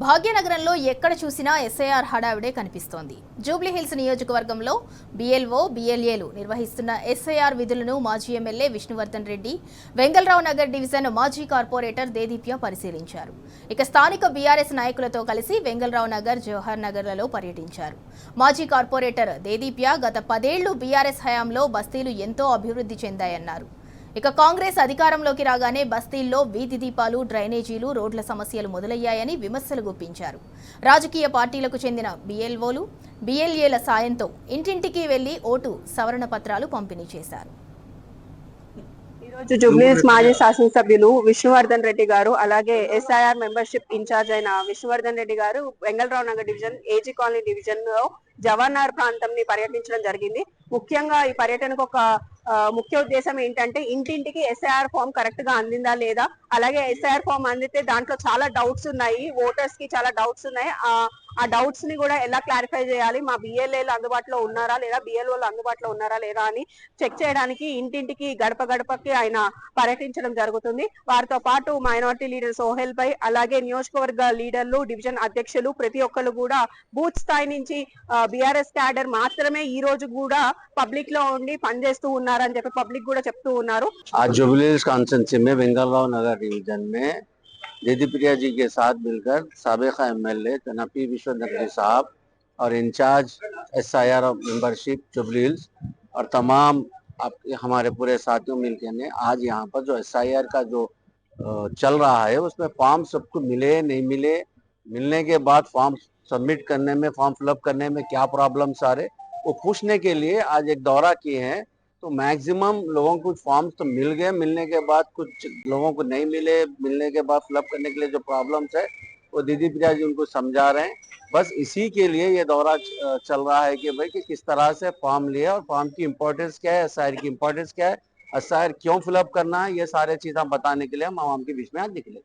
భాగ్యనగరంలో ఎక్కడ చూసినా ఎస్ఐఆర్ హడావిడే కనిపిస్తోంది. జూబ్లీహిల్స్ నియోజకవర్గంలో బీఎల్ఓ, బీఎల్ఏలు నిర్వహిస్తున్న ఎస్ఐఆర్ విధులను మాజీ ఎమ్మెల్యే విష్ణువర్ధన్ రెడ్డి, వెంగళరావు నగర్ డివిజన్ మాజీ కార్పొరేటర్ దేదీప్య పరిశీలించారు. ఇక స్థానిక బీఆర్ఎస్ నాయకులతో కలిసి వెంగళరావు నగర్, జవహర్ నగర్లలో పర్యటించారు. మాజీ కార్పొరేటర్ దేదీప్య గత 10 ఏళ్లు బీఆర్ఎస్ హయాంలో బస్తీలు ఎంతో అభివృద్ధి చెందాయన్నారు. ఇక కాంగ్రెస్ అధికారంలోకి రాగానే బస్తీల్లో వీధి దీపాలు, డ్రైనేజీలు, రోడ్ల సమస్యలు మొదలయ్యాయని విమర్శలు గుప్పించారు. రాజకీయ పార్టీలకు చెందిన బీఎల్ఓలు, బీఎల్ఏల సాయంతో ఇంటింటికి వెళ్లి ఓటు సవరణ పత్రాలు పంపిణీ చేశారు. ఈరోజు జూబ్లీహిల్స్ మాజీ శాసనసభ్యులు విష్ణువర్ధన్ రెడ్డి గారు, అలాగే ఎస్ఐఆర్ మెంబర్షిప్ ఇన్ఛార్జ్ అయిన Vishnuvardhan Reddy garu Vengalrao Nagar division, AG colony division లో జవహర్ ప్రాంతం పర్యటించడం జరిగింది. ముఖ్యంగా ఈ పర్యటనకు ఒక ముఖ్య ఉద్దేశం ఏంటంటే ఇంటింటికి ఎస్ఐఆర్ ఫామ్ కరెక్ట్ గా అందిందా లేదా, అలాగే ఎస్ఐఆర్ ఫామ్ అందితే దాంట్లో చాలా డౌట్స్ ఉన్నాయి, ఓటర్స్ కి చాలా డౌట్స్ ఉన్నాయి. ఆ డౌట్స్ ని కూడా ఎలా క్లారిఫై చేయాలి, మా బిఎల్ఏలు అందుబాటులో ఉన్నారా లేదా, బిఎల్ఓలు అందుబాటులో ఉన్నారా లేదా అని చెక్ చేయడానికి ఇంటింటికి గడప గడపకి ఆయన పర్యటించడం జరుగుతుంది. వారితో పాటు మైనారిటీ లీడర్ సోహెల్ పై, అలాగే నియోజకవర్గ లీడర్లు, డివిజన్ అధ్యక్షులు ప్రతి ఒక్కరు కూడా బూత్ స్థాయి నుంచి బీఆర్ఎస్ క్యాడర్ మాత్రమే ఈ రోజు కూడా పబ్లిక్ లో ఉండి పనిచేస్తూ ఉన్నారని చెప్పి పబ్లిక్ కూడా చెప్తూ ఉన్నారు. आज जुबलीहिल्स कॉन्स्टिट्यूंसी में वेंगलराव नगर डिवीजन में देदीप्रिया जी के साथ मिलकर साबिका एमएलए जनाब पी विश्वनाथ जी साहब और इंचार्ज एसआईआर मेंबरशिप जुबलीहिल्स और तमाम हमारे पूरे साथियों मिलकर ने आज यहाँ पर जो एसआईआर का जो चल रहा है उसमें फॉर्म सबको मिले नहीं मिले, मिलने के बाद फॉर्म सबमिट करने में, फॉर्म फिलअप करने में क्या प्रॉब्लम्स आ रहे वो पूछने के लिए आज एक दौरा किए हैं। तो मैक्सिमम लोगों को कुछ फॉर्म्स तो मिल गए, मिलने के बाद कुछ लोगों को नहीं मिले, मिलने के बाद फिलअप करने के लिए जो प्रॉब्लम्स है वो देदीप्रिया जी उनको समझा रहे हैं। बस इसी के लिए ये दौरा चल रहा है कि भाई कि किस तरह से फॉर्म लिया और फॉर्म की इम्पोर्टेंस क्या है, एसआईआर की इम्पोर्टेंस क्या है, एसआईआर क्यों फिलअप करना है, ये सारे चीज़ें बताने के लिए हम आवाम के बीच में आज निकले।